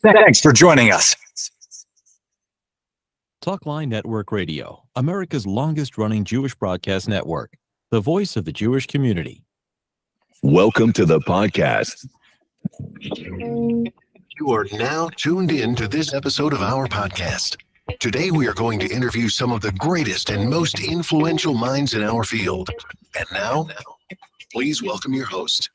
Thanks for joining us. Talkline Network Radio, America's longest-running Jewish broadcast network, the voice of the Jewish community. Welcome to the podcast. You are now tuned in to this episode of our podcast. Today, we are going to interview some of the greatest and most influential minds in our field. And now, please welcome your host.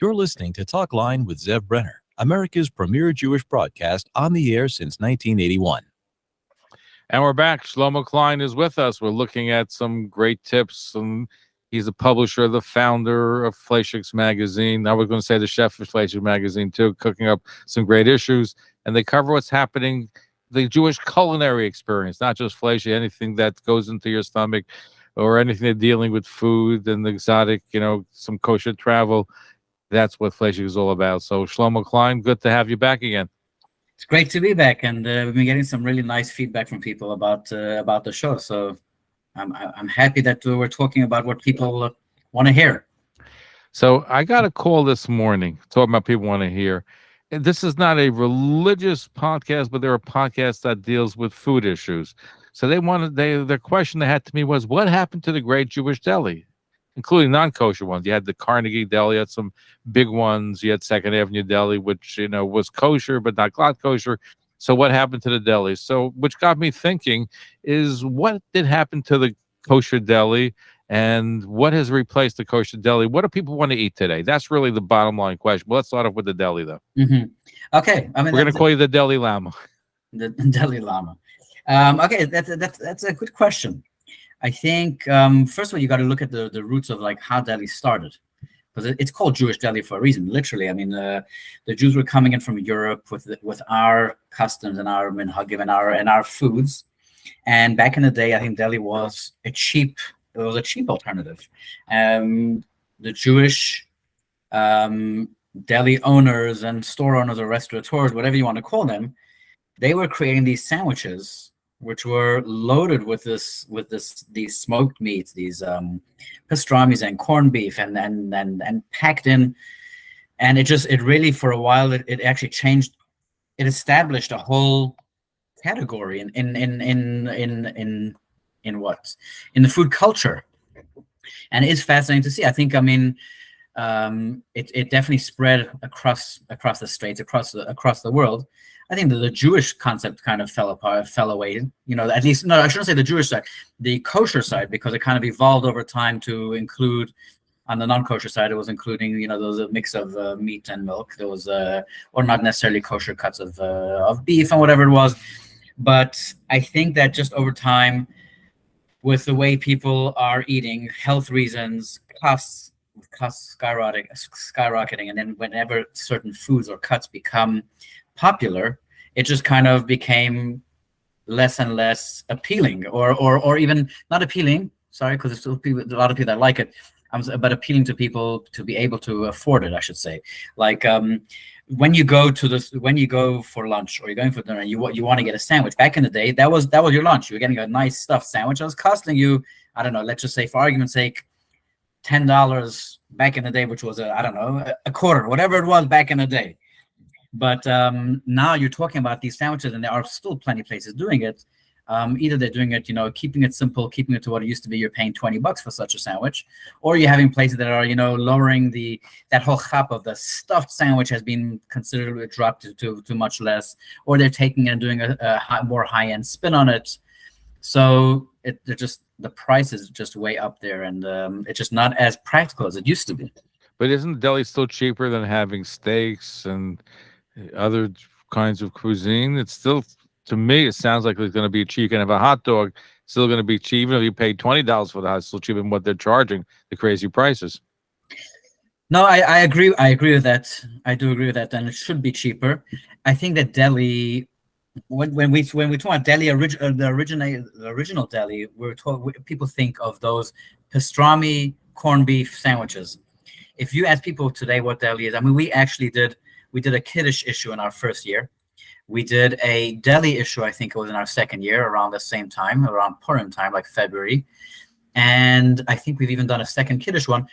You're listening to Talkline with Zev Brenner, America's premier Jewish broadcast on the air since 1981. And we're back. Shlomo Klein is with us. We're looking at some great tips. He's the publisher, the founder of Fleishigs magazine. I was going to say the chef of Fleishigs magazine, too, cooking up some great issues. And they cover what's happening, the Jewish culinary experience, not just Fleischig, anything that goes into your stomach or anything they're dealing with food and exotic, some kosher travel. That's what Fleishigs is all about. So, Shlomo Klein, good to have you back again. It's great to be back, and we've been getting some really nice feedback from people about the show. So I'm happy that we're talking about what people want to hear. So I got a call this morning talking about people want to hear. And this is not a religious podcast, but there are podcasts that deals with food issues. So their question they had to me was, what happened to the great Jewish deli, including non-kosher ones? You had the Carnegie Deli, you had some big ones. You had Second Avenue Deli, which, was kosher, but not glad kosher. So what happened to the deli? So which got me thinking is, what did happen to the kosher deli and what has replaced the kosher deli? What do people want to eat today? That's really the bottom line question. But let's start off with the deli, though. Mm-hmm. Okay. We're going to call you the Deli Lama. The Deli Lama. Okay, that's a good question. I think, first of all, you got to look at the roots of how deli started. Because it's called Jewish deli for a reason, literally. I mean, the Jews were coming in from Europe with our customs and our minhagim and our foods. And back in the day, I think deli was a cheap alternative. The Jewish deli owners and store owners or restaurateurs, whatever you want to call them, they were creating these sandwiches which were loaded with these smoked meats, these pastrami's and corned beef, and packed in, and it really for a while it actually changed. It established a whole category in the food culture, and it's fascinating to see. I think it definitely spread across the states, across the world. I think that the Jewish concept kind of fell away. At least, no, I shouldn't say the Jewish side, the kosher side, because it kind of evolved over time to include, on the non-kosher side, it was including, there was a mix of meat and milk. There was, or not necessarily kosher cuts of beef and whatever it was. But I think that just over time, with the way people are eating, health reasons, costs skyrocketing, and then whenever certain foods or cuts become popular, it just kind of became less and less appealing, or even not appealing. Sorry, because there's still a lot of people that like it, but appealing to people to be able to afford it, I should say. Like when you go for lunch or you're going for dinner, and you want to get a sandwich. Back in the day, that was your lunch. You were getting a nice stuffed sandwich. It was costing you, I don't know, let's just say for argument's sake, $10 back in the day, which was a quarter, whatever it was back in the day. But now you're talking about these sandwiches, and there are still plenty of places doing it. Either they're doing it, keeping it simple, keeping it to what it used to be. You're paying $20 for such a sandwich, or you're having places that are, lowering that whole chap of the stuffed sandwich has been considerably dropped to much less, or they're taking and doing a more high-end spin on it. So the price is just way up there, and it's just not as practical as it used to be. But isn't deli still cheaper than having steaks and other kinds of cuisine? It's still, to me, it sounds like it's going to be cheap. You can have a hot dog, still going to be cheap. Even if you pay $20 for that, it's still cheaper than what they're charging, the crazy prices. No, I agree. I agree with that. I do agree with that. And it should be cheaper. I think that deli, when we talk about deli, the original deli, people think of those pastrami corned beef sandwiches. If you ask people today what deli is, we did a Kiddush issue in our first year. We did a deli issue, I think it was in our second year, around the same time, around Purim time, like February. And I think we've even done a second Kiddush one.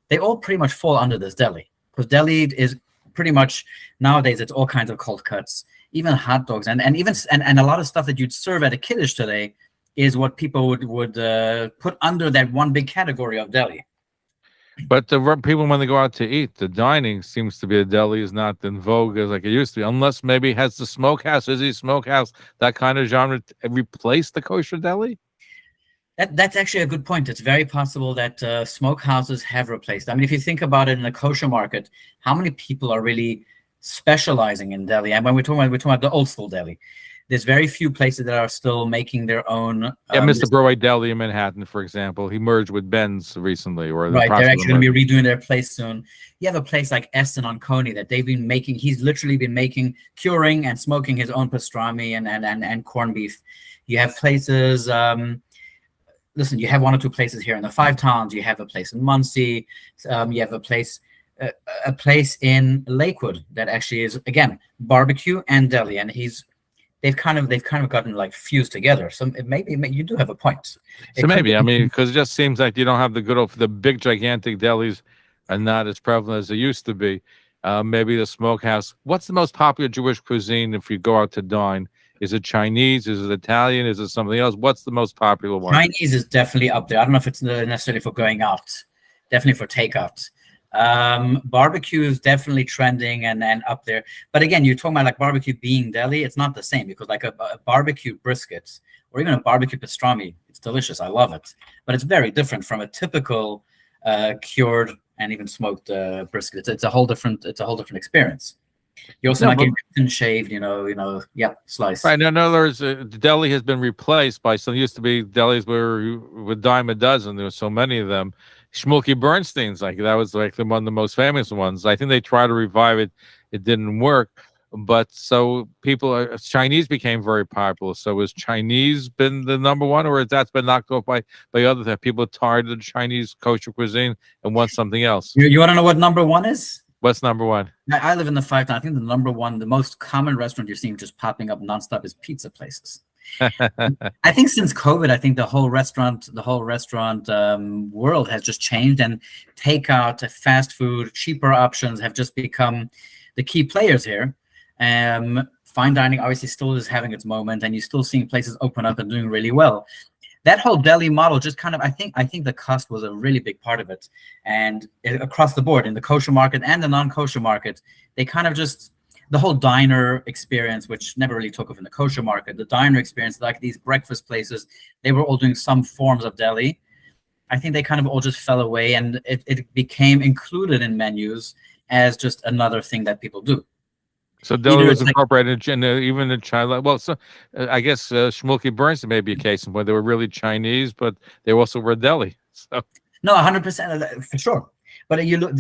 They all pretty much fall under this deli, because deli is pretty much nowadays it's all kinds of cold cuts, even hot dogs, and a lot of stuff that you'd serve at a kiddush today is what people would put under that one big category of deli. But people, when they go out to eat, the dining seems to be the deli is not in vogue as like it used to be, unless maybe has the smokehouse, Izzy's Smokehouse, that kind of genre replaced the kosher deli? That's actually a good point. It's very possible that smokehouses have replaced. I mean, if you think about it in the kosher market, how many people are really specializing in deli? And when we're talking about the old school deli, there's very few places that are still making their own. Mr. Broadway Deli in Manhattan, for example, he merged with Ben's recently, or right. They're actually going to be redoing their place soon. You have a place like Essen on Coney that they've been making. He's literally been curing and smoking his own pastrami and corned beef. You have places. Listen, you have one or two places here in the Five Towns. You have a place in Muncie. You have a place in Lakewood that actually is, again, barbecue and deli, and they've kind of gotten like fused together. So maybe you do have a point. So maybe, I mean, because it just seems like you don't have the big gigantic delis are not as prevalent as they used to be. Maybe the smokehouse. What's the most popular Jewish cuisine if you go out to dine? Is it Chinese? Is it Italian? Is it something else? What's the most popular one? Chinese is definitely up there. I don't know if it's necessarily for going out. Definitely for takeout. Barbecue is definitely trending and up there. But again, you're talking about like barbecue being deli. It's not the same, because like a barbecue brisket or even a barbecue pastrami, it's delicious. I love it. But it's very different from a typical cured and even smoked brisket. It's a whole different experience. You also not get thin shaved, slice. Right. In other words, the deli has been replaced by some. Used to be delis where you would dime a dozen. There were so many of them. Shmulky Bernstein's, like that was like one of the most famous ones. I think they tried to revive it. It didn't work. But so Chinese became very popular. So has Chinese been the number one, or has that been knocked off by other people tired of the Chinese kosher cuisine and want something else? You want to know what number one is? What's number one? I live in the Five Towns. I think the number one, the most common restaurant you're seeing just popping up nonstop is pizza places. I think since COVID, I think the whole restaurant world has just changed, and takeout, fast food, cheaper options have just become the key players here. Fine dining obviously still is having its moment, and you're still seeing places open up and doing really well. That whole deli model just kind of, I think the cost was a really big part of it. And across the board in the kosher market and the non-kosher market, they kind of just, the whole diner experience, which never really took off in the kosher market, the diner experience, like these breakfast places, they were all doing some forms of deli. I think they kind of all just fell away, and it became included in menus as just another thing that people do. So deli was incorporated in even in China. Well, so I guess Shmulky Bernstein may be a case where they were really Chinese, but they also were deli. So no, 100% for sure. But you look,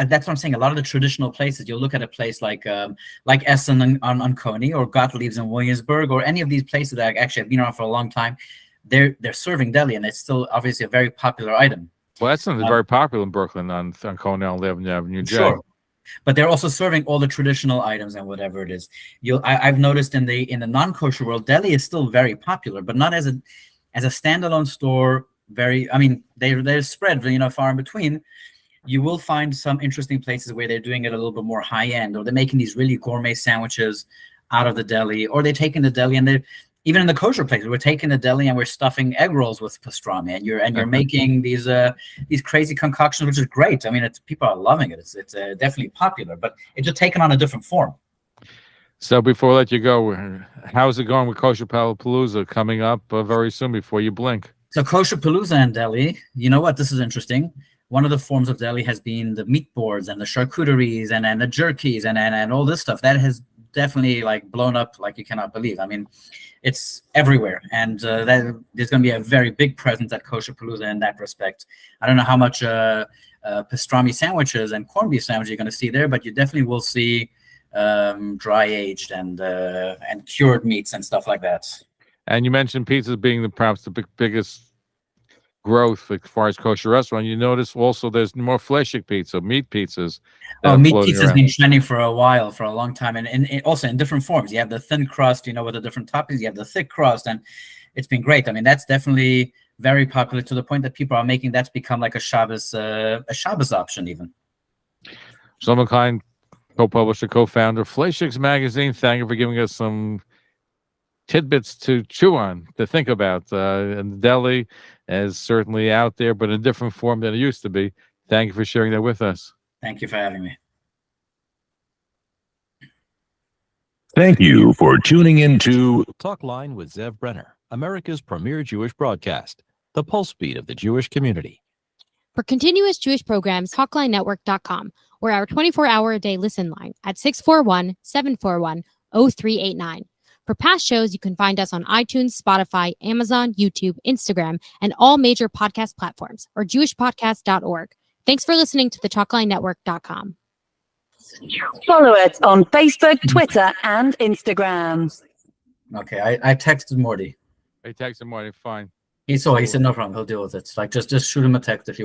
that's what I'm saying. A lot of the traditional places, you'll look at a place like Essen on Coney, or Gottlieb's in Williamsburg, or any of these places that actually have been around for a long time. They're serving deli, and it's still obviously a very popular item. Well, that's something very popular in Brooklyn on Coney Island Avenue. Sure. But they're also serving all the traditional items and whatever it is. I've noticed in the non-kosher world, deli is still very popular, but not as a standalone store. They're spread, far in between. You will find some interesting places where they're doing it a little bit more high end, or they're making these really gourmet sandwiches out of the deli, or they're taking the deli and they're even in the kosher places, we're taking the deli and we're stuffing egg rolls with pastrami, and you're making these crazy concoctions, which is great. I mean, people are loving it. It's definitely popular, but it's just taken on a different form. So before I let you go, how's it going with Kosher Palooza coming up very soon before you blink? So Kosher Palooza and deli, you know what? This is interesting. One of the forms of deli has been the meat boards and the charcuteries and the jerkies and all this stuff. That has definitely blown up like you cannot believe. I mean, it's everywhere, and there's going to be a very big presence at Kosher Palooza in that respect. I don't know how much pastrami sandwiches and corned beef sandwiches you're going to see there, but you definitely will see dry aged and cured meats and stuff like that. And you mentioned pizzas being perhaps the biggest growth as far as kosher restaurant. You notice also there's more Fleishig pizza, meat pizzas. Meat pizza has been trending for a long time, and also in different forms. You have the thin crust, with the different toppings. You have the thick crust, and it's been great. I mean, that's definitely very popular to the point that people are making that's become like a Shabbos option even. Shlomo Klein, co-publisher, co-founder, Fleishigs Magazine. Thank you for giving us some tidbits to chew on, to think about. And the deli is certainly out there, but in a different form than it used to be. Thank you for sharing that with us. Thank you for having me. Thank you for tuning in to Talkline with Zev Brenner, America's premier Jewish broadcast, the pulse beat of the Jewish community. For continuous Jewish programs, TalklineNetwork.com, or our 24-hour-a-day listen line at 641-741-0389. For past shows, you can find us on iTunes, Spotify, Amazon, YouTube, Instagram, and all major podcast platforms, or jewishpodcast.org. Thanks for listening to the TalklineNetwork.com. Follow us on Facebook, Twitter, and Instagram. Okay, I texted Morty. Hey, text him, Marty. Fine. He said no problem. He'll deal with it. Like just shoot him a text if you